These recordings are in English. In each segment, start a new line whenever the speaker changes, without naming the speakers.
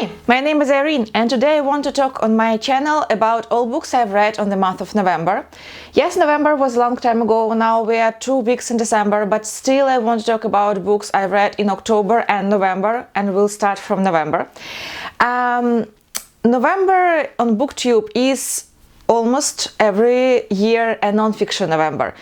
Hi, my name is Irene and today I want to talk on my channel about all books I've read on the month of November. Yes, November was a long time ago, now we are 2 weeks in December, but still I want to talk about books I read in October and November, and we'll start from November. November on BookTube is almost every year a Nonfiction November.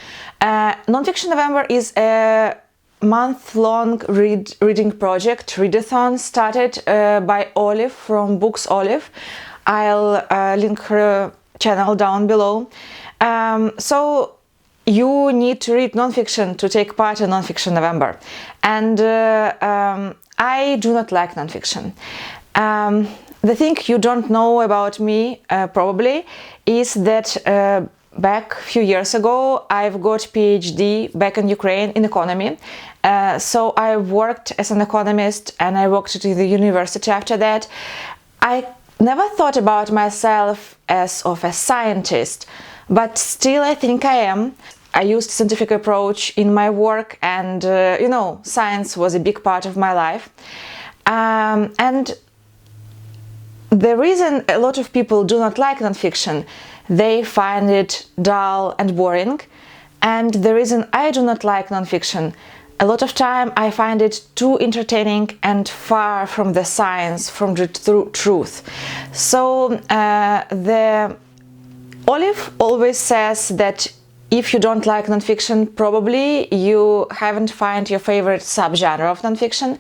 Nonfiction November is a month-long reading project, readathon, started by Olive from Books Olive. I'll link her channel down below. So you need to read nonfiction to take part in Nonfiction November. And I do not like nonfiction. The thing you don't know about me, probably, is that back a few years ago I've got PhD back in Ukraine in economy. So I worked as an economist and I worked at the university after that. I never thought about myself as of a scientist, but still I think I am. I used scientific approach in my work and, science was a big part of my life. And the reason a lot of people do not like nonfiction, they find it dull and boring. And the reason I do not like nonfiction, a lot of time I find it too entertaining and far from the science, from the truth. So the Olive always says that if you don't like nonfiction, probably you haven't found your favorite subgenre of nonfiction.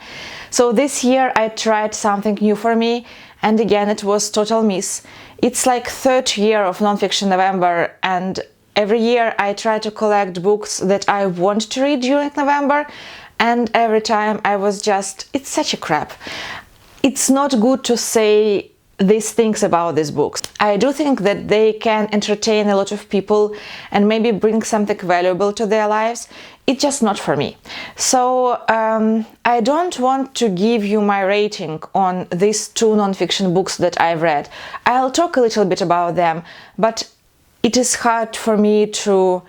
So this year I tried something new for me, and again it was total miss. It's like third year of Nonfiction November, and every year I try to collect books that I want to read during November, and every time I was just, it's such a crap. It's not good to say these things about these books. I do think that they can entertain a lot of people and maybe bring something valuable to their lives. It's just not for me. So I don't want to give you my rating on these two nonfiction books that I've read. I'll talk a little bit about them, but it is hard for me to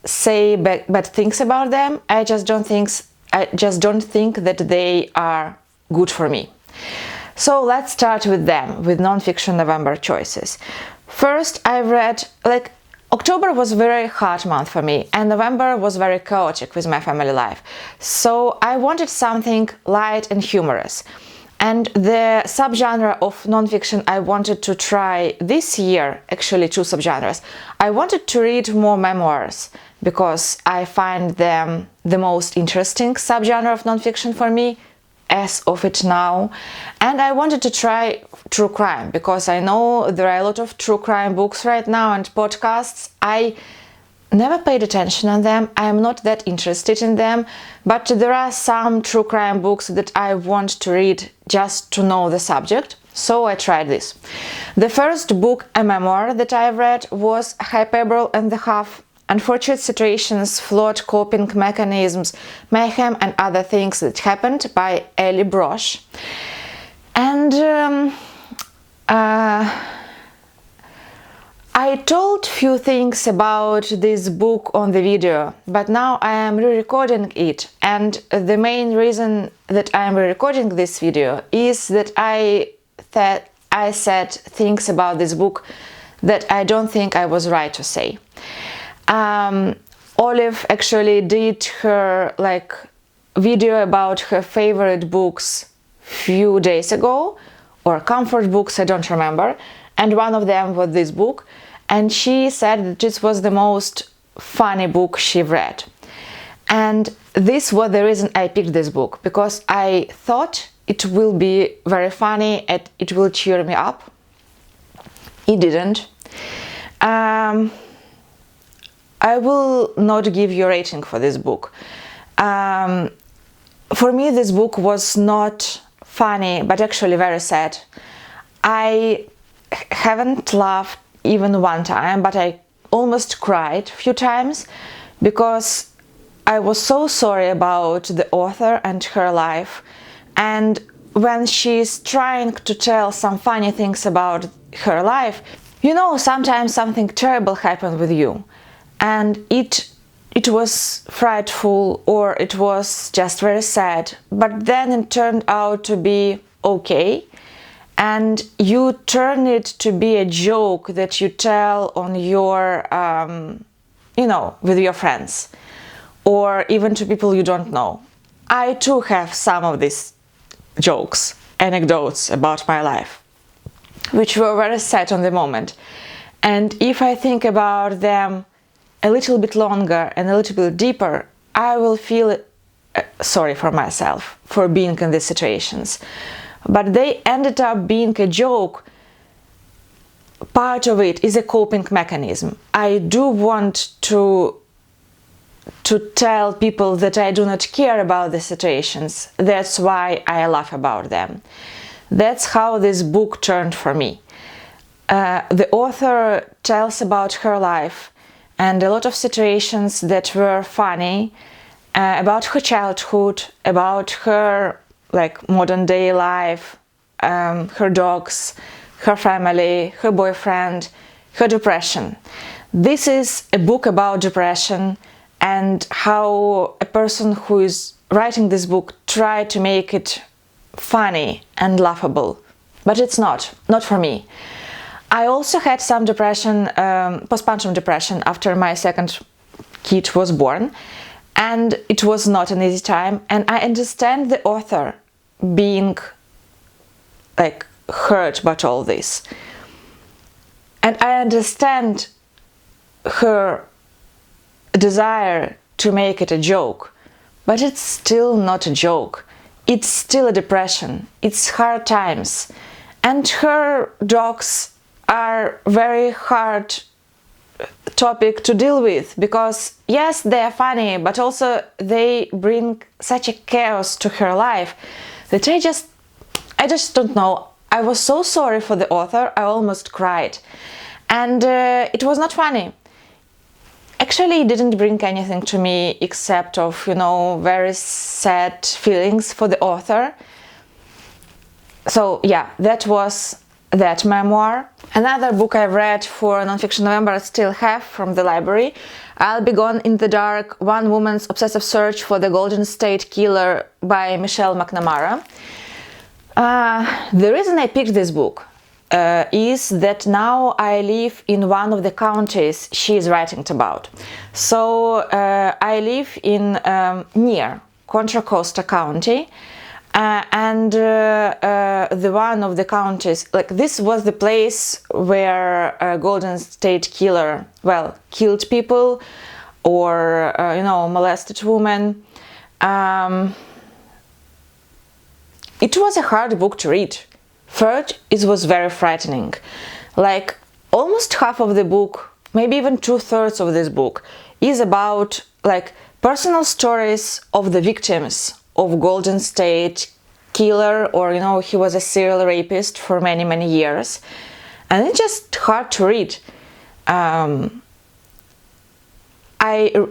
say bad things about them. I just don't think that they are good for me. So let's start with them, with Nonfiction November choices. First, I read, October was a very hard month for me, and November was very chaotic with my family life. So I wanted something light and humorous. And the subgenre of nonfiction I wanted to try this year, actually two subgenres. I wanted to read more memoirs, because I find them the most interesting subgenre of nonfiction for me, as of it now. And I wanted to try true crime, because I know there are a lot of true crime books right now and podcasts. I never paid attention on them, I am not that interested in them, but there are some true crime books that I want to read just to know the subject, so I tried this. The first book, a memoir, that I read was Hyperbole and the Half, Unfortunate Situations, Flawed Coping Mechanisms, Mayhem and Other Things That Happened by Ellie Brosh. And I told few things about this book on the video, but now I am re-recording it, and the main reason that I am re-recording this video is that I said things about this book that I don't think I was right to say. Olive actually did her video about her favorite books few days ago, or comfort books, I don't remember, and one of them was this book, and she said that this was the most funny book she read. And this was the reason I picked this book, because I thought it will be very funny and it will cheer me up. It didn't. I will not give you a rating for this book. For me, this book was not funny, but actually very sad. I haven't laughed even one time, but I almost cried a few times, because I was so sorry about the author and her life. And when she's trying to tell some funny things about her life, sometimes something terrible happened with you, and it was frightful, or it was just very sad, but then it turned out to be okay. and you turn it to be a joke that you tell on your, with your friends, or even to people you don't know. I too have some of these jokes, anecdotes about my life, which were very sad on the moment. And if I think about them a little bit longer and a little bit deeper, I will feel sorry for myself for being in these situations. But they ended up being a joke. Part of it is a coping mechanism. I do want to tell people that I do not care about the situations. That's why I laugh about them. That's how this book turned for me. The author tells about her life and a lot of situations that were funny, about her childhood, about her modern day life, her dogs, her family, her boyfriend, her depression. This is a book about depression and how a person who is writing this book tried to make it funny and laughable. But it's not for me. I also had some depression, postpartum depression, after my second kid was born, and it was not an easy time. And I understand the author being hurt by all this, and I understand her desire to make it a joke, but it's still not a joke. It's still a depression. It's hard times, and her dogs are very hard topic to deal with, because yes, they are funny, but also they bring such a chaos to her life that I just don't know. I was so sorry for the author, I almost cried, and it was not funny. Actually, it didn't bring anything to me except of very sad feelings for the author. So yeah, that was that memoir. Another book I read for Nonfiction November I still have from the library. I'll Be Gone in the Dark, One Woman's Obsessive Search for the Golden State Killer by Michelle McNamara. The reason I picked this book is that now I live in one of the counties she is writing about. So I live in near Contra Costa County, and the one of the counties, this was the place where a Golden State Killer, killed people or molested women. It was a hard book to read. First, it was very frightening. Almost half of the book, maybe even 2/3 of this book, is about personal stories of the victims of Golden State Killer, or he was a serial rapist for many years, and it's just hard to read.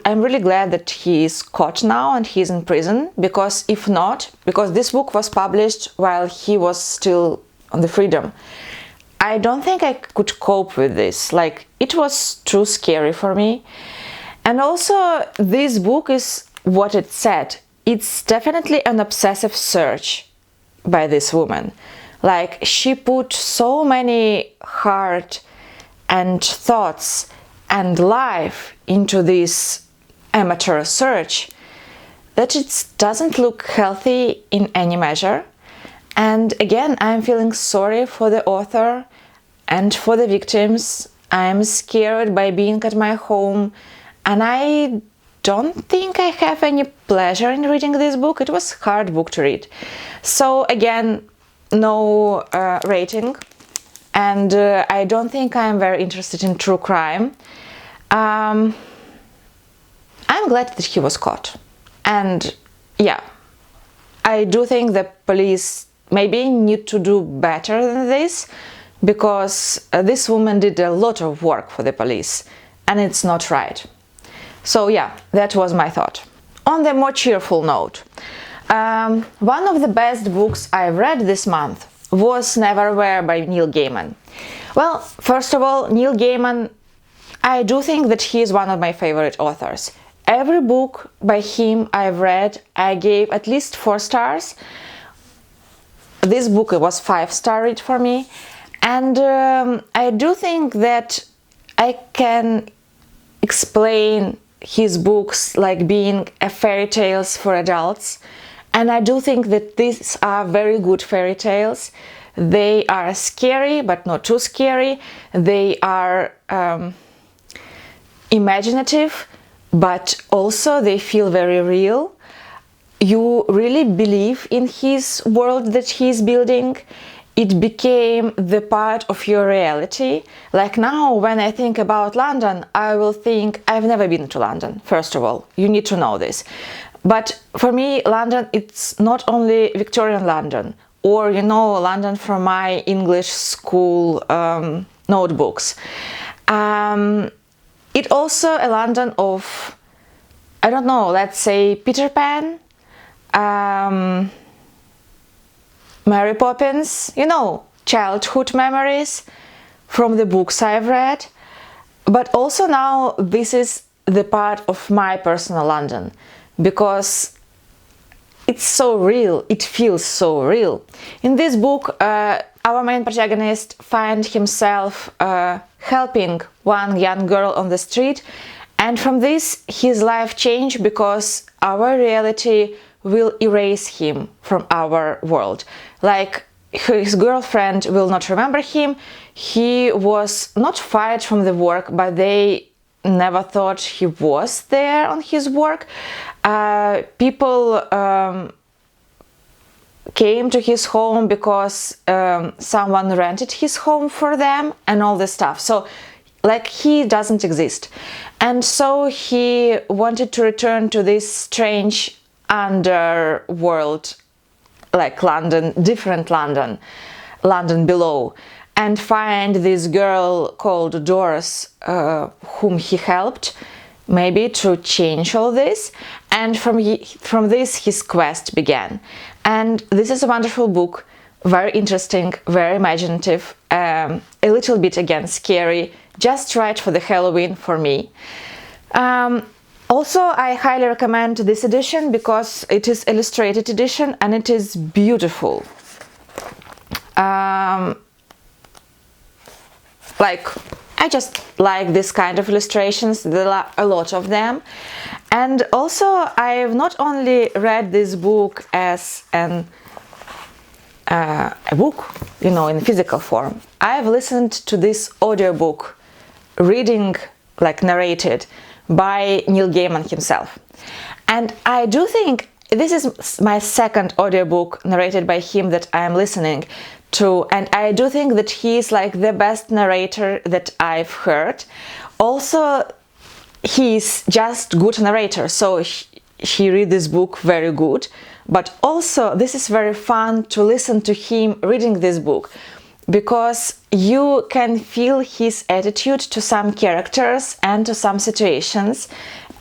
I'm really glad that he is caught now and he's in prison, because if not, because this book was published while he was still on the freedom, I don't think I could cope with this. It was too scary for me. And also, this book is what it said. It's definitely an obsessive search by this woman. She put so many heart and thoughts and life into this amateur search that it doesn't look healthy in any measure. And again, I'm feeling sorry for the author and for the victims. I'm scared by being at my home, and I don't think I have any pleasure in reading this book. It was a hard book to read. So again, no rating, and I don't think I'm very interested in true crime. I'm glad that he was caught, and yeah, I do think the police maybe need to do better than this, because this woman did a lot of work for the police, and it's not right. So yeah, that was my thought. On the more cheerful note, one of the best books I've read this month was Neverwhere by Neil Gaiman. Well, first of all, Neil Gaiman, I do think that he is one of my favorite authors. Every book by him I've read, I gave at least 4 stars. this book was 5-star read for me, and I do think that I can explain his books like being a fairy tales for adults, and I do think that these are very good fairy tales. They are scary but not too scary. They are imaginative, but also they feel very real. You really believe in his world that he's building. It became the part of your reality. Like now, when I think about London, I will think, I've never been to London, first of all. You need to know this. But for me, London, it's not only Victorian London, or, you know, London from my English school notebooks. It also a London of, I don't know, let's say Peter Pan, Mary Poppins, you know, childhood memories from the books I've read. But also now this is the part of my personal London, because it's so real, it feels so real. In this book, our main protagonist finds himself helping one young girl on the street, and from this his life changed because our reality will erase him from our world. Like, his girlfriend will not remember him. He was not fired from the work, but they never thought he was there on his work. People came to his home because someone rented his home for them and all this stuff. So, like, he doesn't exist. And so he wanted to return to this strange underworld, like London, different London, London below, and find this girl called Doris, whom he helped, maybe to change all this. And from this his quest began. And this is a wonderful book, very interesting, very imaginative, a little bit again scary, just right for the Halloween for me. Also, I highly recommend this edition because it is illustrated edition and it is beautiful. Like, I just like this kind of illustrations. There are a lot of them. And also, I've not only read this book as a book, you know, in physical form. I've listened to this audiobook, reading, like narrated, by Neil Gaiman himself. And I do think this is my second audiobook narrated by him that I am listening to, and I do think that he is like the best narrator that I've heard. Also, he's just good narrator, so he read this book very good, but also this is very fun to listen to him reading this book, because you can feel his attitude to some characters and to some situations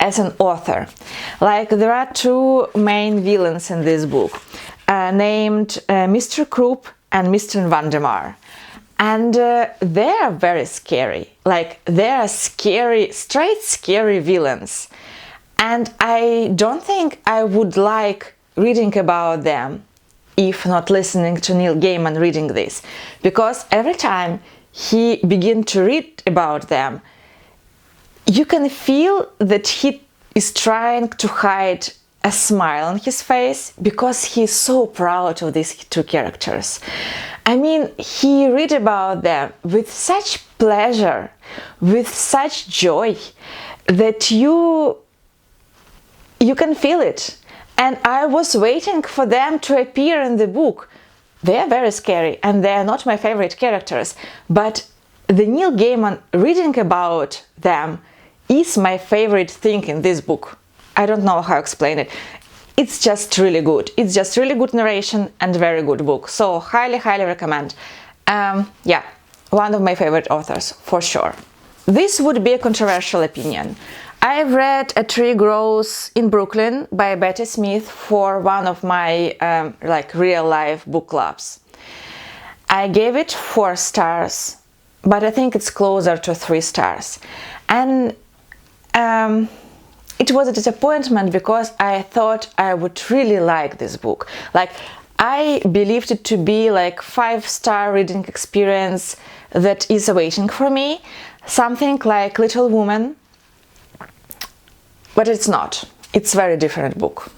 as an author. Like, there are two main villains in this book, named Mr. Krupp and Mr. Vandemar. And they are very scary. Like, they are scary, straight scary villains. And I don't think I would like reading about them if not listening to Neil Gaiman reading this, because every time he begins to read about them, you can feel that he is trying to hide a smile on his face because he's so proud of these two characters. I mean, he read about them with such pleasure, with such joy, that you can feel it. And I was waiting for them to appear in the book. They are very scary and they are not my favorite characters, but the Neil Gaiman reading about them is my favorite thing in this book. I don't know how to explain it. It's just really good. It's just really good narration and very good book. So highly, highly recommend. Yeah, one of my favorite authors for sure. This would be a controversial opinion. I've read A Tree Grows in Brooklyn by Betty Smith for one of my like real life book clubs. I gave it 4 stars, but I think it's closer to 3 stars. And it was a disappointment because I thought I would really like this book. Like, I believed it to be like 5-star reading experience that is awaiting for me, something like Little Woman, but it's not. It's a very different book.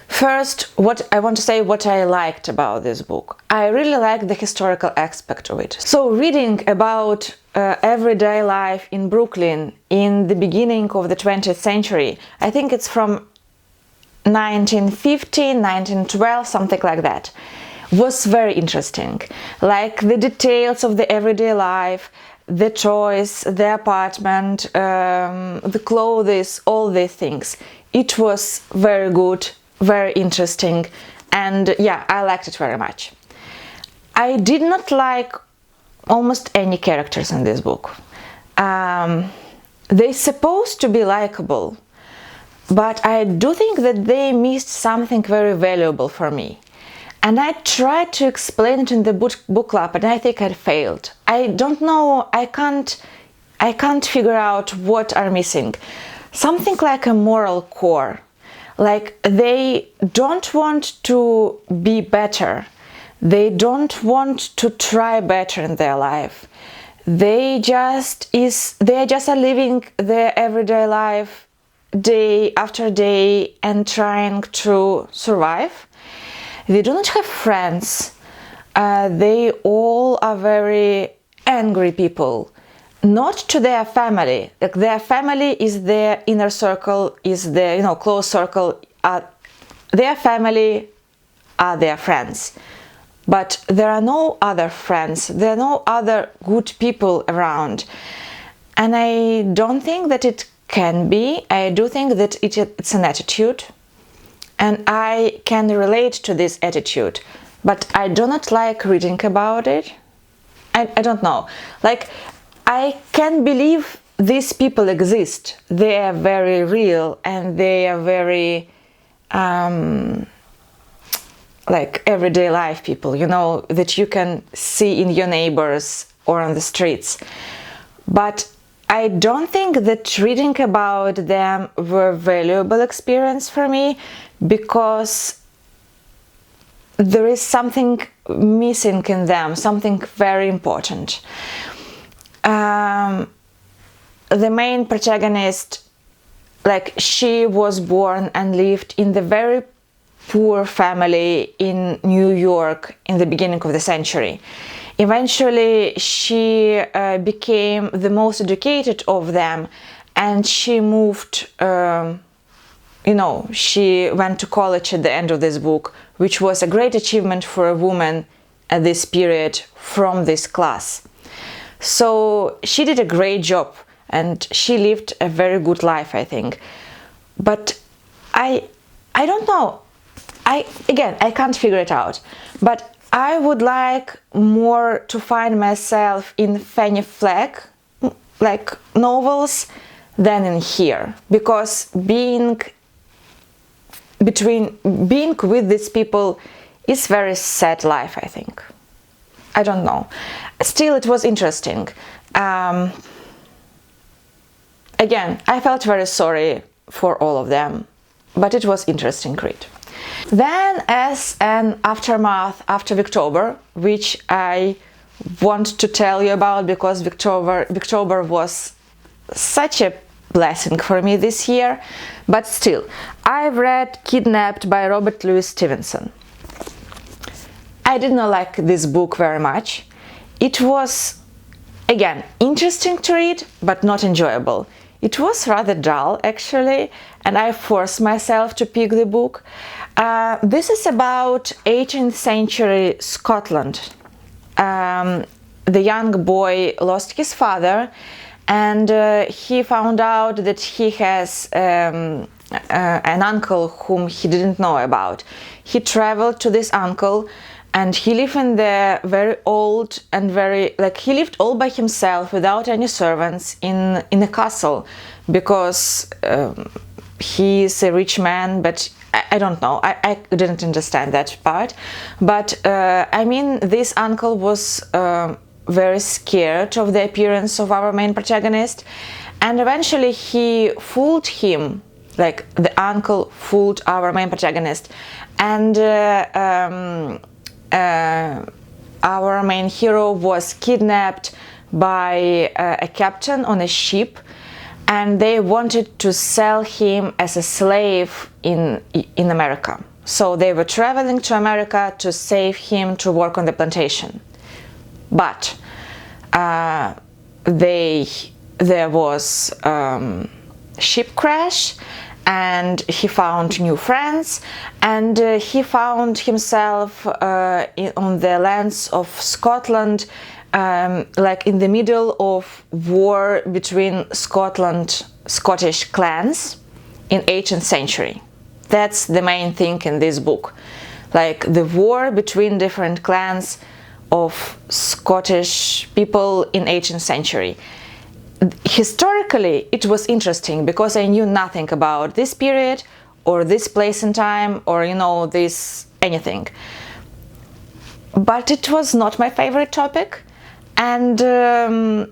First, what I want to say what I liked about this book. I really liked the historical aspect of it. So reading about everyday life in Brooklyn in the beginning of the 20th century, I think it's from 1915, 1912, something like that, was very interesting. Like the details of the everyday life, the toys, the apartment, the clothes, all these things. It was very good, very interesting, and yeah, I liked it very much. I did not like almost any characters in this book. They're supposed to be likable, but I do think that they missed something very valuable for me. And I tried to explain it in the book club, and I think I failed. I don't know, I can't figure out what are missing. Something like a moral core. Like they don't want to be better. They don't want to try better in their life. They just are living their everyday life day after day and trying to survive. They do not have friends. They all are very angry people. Not to their family. Like their family is their inner circle, is their close circle. Their family are their friends. But there are no other friends. There are no other good people around. And I don't think that it can be. I do think that it's an attitude. And I can relate to this attitude. But I do not like reading about it. I don't know. Like, I can believe these people exist. They are very real and they are very like everyday life people, that you can see in your neighbors or on the streets. But I don't think that reading about them were a valuable experience for me, because there is something missing in them, something very important. The main protagonist, like, she was born and lived in the very poor family in New York in the beginning of the century. Eventually, she became the most educated of them, and she moved, she went to college at the end of this book, which was a great achievement for a woman at this period from this class. So she did a great job and she lived a very good life, I think. But I don't know. I can't figure it out. But I would like more to find myself in Fanny Flagg, like novels, than in here. Because being with these people is very sad life, I think. I don't know. Still, it was interesting. Again, I felt very sorry for all of them, but it was interesting read. Then, as an aftermath after Victober, which I want to tell you about because Victober was such a blessing for me this year, but still, I've read Kidnapped by Robert Louis Stevenson. I did not like this book very much. It was, again, interesting to read, but not enjoyable. It was rather dull, actually, and I forced myself to pick the book. This is about 18th century Scotland. The young boy lost his father, and he found out that he has an uncle whom he didn't know about. He traveled to this uncle, and he lived in the very old and he lived all by himself without any servants in a castle, because he is a rich man, but I don't know, I didn't understand that part. But this uncle was very scared of the appearance of our main protagonist, and eventually he fooled him like the uncle fooled our main protagonist, and our main hero was kidnapped by a captain on a ship, and they wanted to sell him as a slave in America. So they were traveling to America to save him to work on the plantation. But there was ship crash, and he found new friends, and he found himself on the lands of Scotland, like in the middle of war between Scottish clans in 18th century. That's the main thing in this book, like the war between different clans of Scottish people in 18th century. Historically, it was interesting because I knew nothing about this period or this place in time or this anything. But it was not my favorite topic, and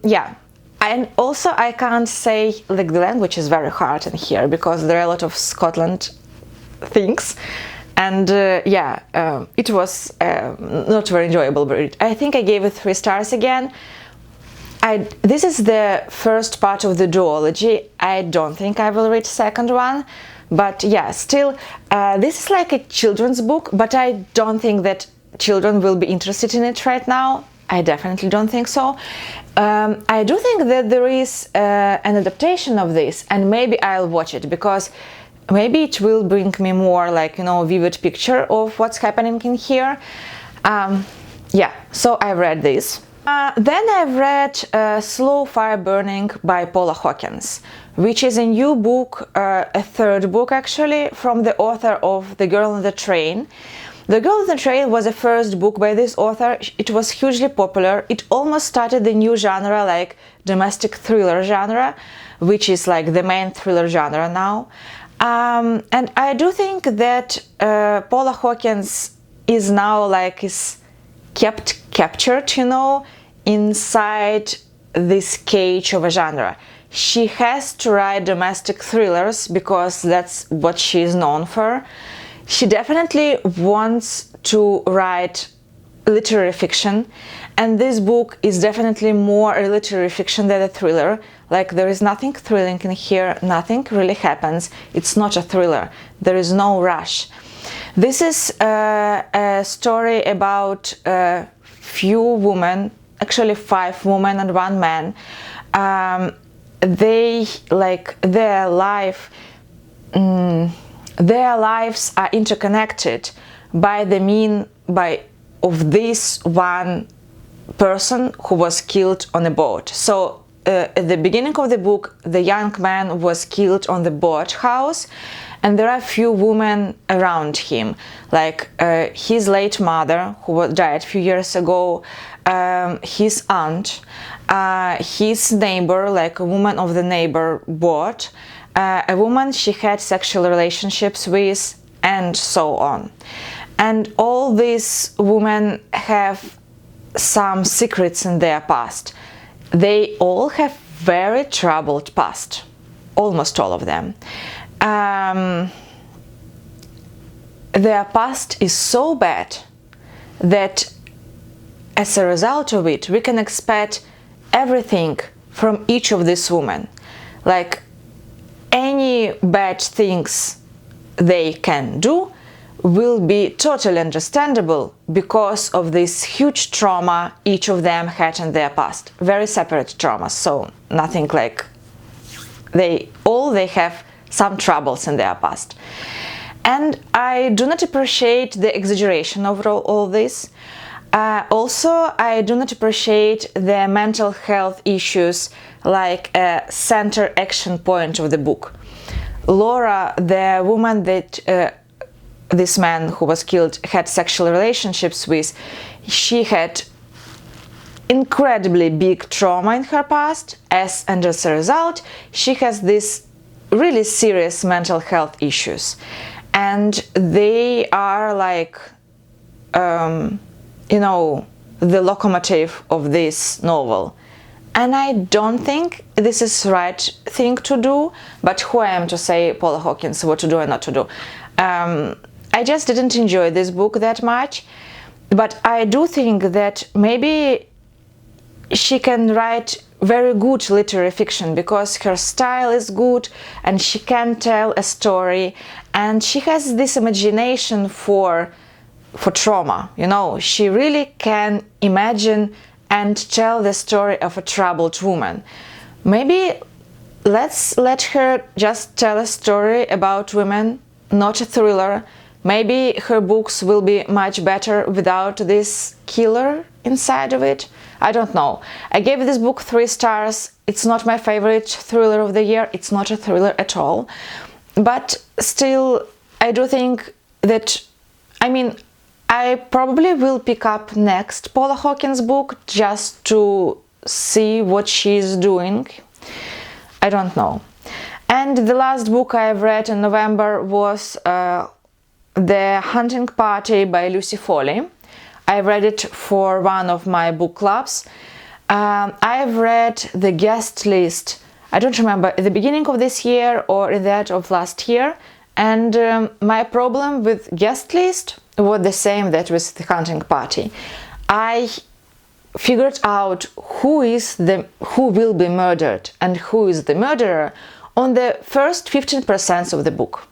yeah. And also I can't say, like, the language is very hard in here because there are a lot of Scotland things, and it was not very enjoyable, but I think I gave it 3 stars again. This is the first part of the duology. I don't think I will read second one, but yeah, still, this is like a children's book, but I don't think that children will be interested in it right now. I definitely don't think so. I do think that there is an adaptation of this, and maybe I'll watch it because maybe it will bring me more, like, vivid picture of what's happening in here. Yeah, so I read this. Then I've read Slow Fire Burning by Paula Hawkins, which is a new book, a third book actually, from the author of The Girl on the Train. The Girl on the Train was the first book by this author. It was hugely popular. It almost started the new genre, like domestic thriller genre, which is like the main thriller genre now. And I do think that Paula Hawkins is now kept captured, inside this cage of a genre. She has to write domestic thrillers because that's what she is known for. She definitely wants to write literary fiction, and this book is definitely more a literary fiction than a thriller. Like, there is nothing thrilling in here, nothing really happens. It's not a thriller. There is no rush. This is a story about few women, actually 5 women and 1 man. Their lives are interconnected by of this one person who was killed on a boat. So at the beginning of the book, the young man was killed on the boathouse, and there are few women around him, like his late mother, who died a few years ago, his aunt, his neighbor, like a woman of the neighbor boat, a woman she had sexual relationships with, and so on. And all these women have some secrets in their past. They all have very troubled past, almost all of them. Their past is so bad that as a result of it, we can expect everything from each of these women. Like, any bad things they can do will be totally understandable because of this huge trauma each of them had in their past. Very separate traumas, so nothing like... They have some troubles in their past. And I do not appreciate the exaggeration of all this. Also, I do not appreciate the mental health issues like a center action point of the book. Laura, the woman that this man who was killed had sexual relationships with, she had incredibly big trauma in her past, and as a result, she has these really serious mental health issues. And they are like, the locomotive of this novel. and I don't think this is the right thing to do, but who I am to say Paula Hawkins what to do and not to do. I just didn't enjoy this book that much, but I do think that maybe she can write very good literary fiction because her style is good and she can tell a story, and she has this imagination for trauma. You know, she really can imagine and tell the story of a troubled woman. Maybe let's let her just tell a story about women, not a thriller. Maybe her books will be much better without this killer inside of it. I don't know. I gave this book 3 stars. It's not my favorite thriller of the year. It's not a thriller at all. But still, I do think that, I mean, I probably will pick up next Paula Hawkins book just to see what she's doing. I don't know. And the last book I've read in November was The Hunting Party by Lucy Foley. I read it for one of my book clubs. I've read the guest list, I don't remember, at the beginning of this year or in that of last year, and my problem with guest list was the same that with The Hunting Party. I figured out who will be murdered and who is the murderer on the first 15% of the book.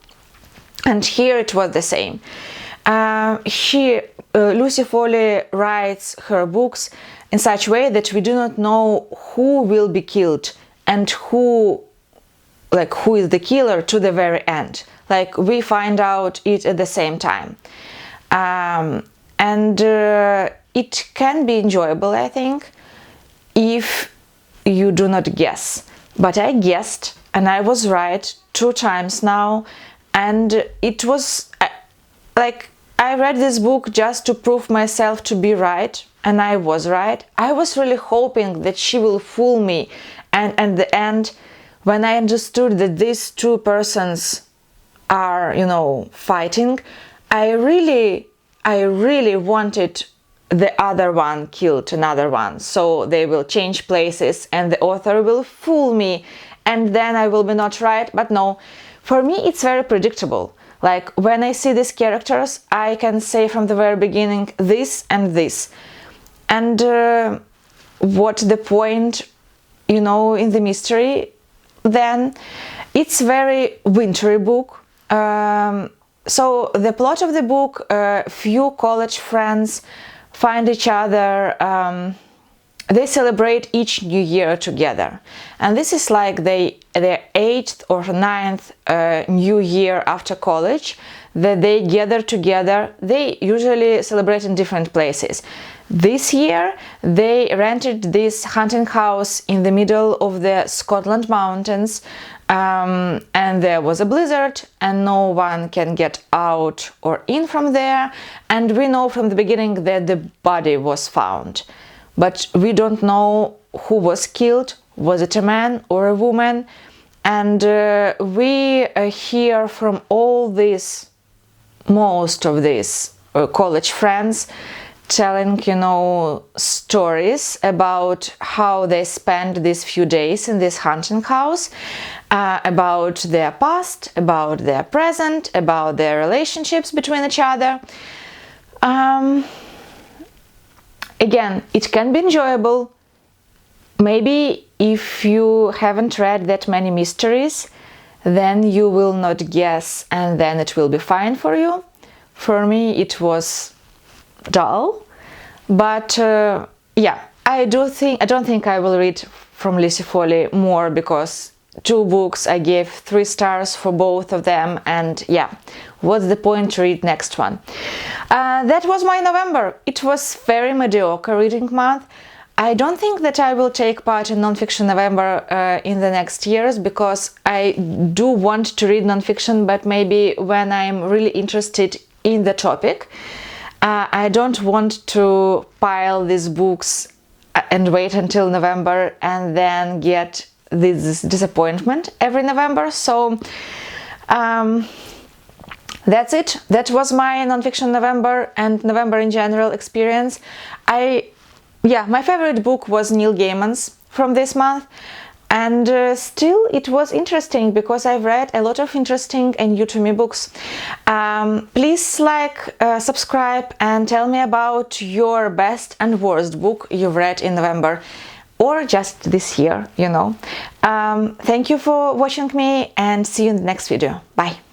And here it was the same. Lucy Foley writes her books in such a way that we do not know who will be killed and who is the killer to the very end. Like, we find out it at the same time. It can be enjoyable, I think, if you do not guess. But I guessed, and I was right 2 times now, and it was I read this book just to prove myself to be right, and I was right. I was really hoping that she will fool me, and at the end, when I understood that these 2 persons are, you know, fighting, I really wanted the other one killed another one, so they will change places and the author will fool me, and then I will be not right. But no, for me it's very predictable. Like, when I see these characters, I can say from the very beginning this and this. And what the point, you know, in the mystery, then it's very wintry book. So the plot of the book, few college friends find each other, they celebrate each new year together. And this is like their 8th or 9th new year after college, that they gather together. They usually celebrate in different places. This year they rented this hunting house in the middle of the Scotland mountains, and there was a blizzard and no one can get out or in from there, and we know from the beginning that the body was found. But we don't know who was killed, was it a man or a woman? And we hear from all these, most of these college friends telling, you know, stories about how they spent these few days in this hunting house, about their past, about their present, about their relationships between each other. Again, it can be enjoyable. Maybe if you haven't read that many mysteries, then you will not guess, and then it will be fine for you. For me, it was dull, but yeah, I don't think I will read from Lucy Foley more, because 2 books, I gave 3 stars for both of them, and yeah, what's the point to read next one? That was my November. It was very mediocre reading month. I don't think that I will take part in Nonfiction November in the next years, because I do want to read nonfiction, but maybe when I'm really interested in the topic. I don't want to pile these books and wait until November and then get this disappointment every November. So that's it. That was my Nonfiction November and November in general experience. My favorite book was Neil Gaiman's from this month. And still it was interesting because I've read a lot of interesting and new to me books. Please like, subscribe, and tell me about your best and worst book you've read in November, or just this year, you know. Thank you for watching me, and see you in the next video. Bye!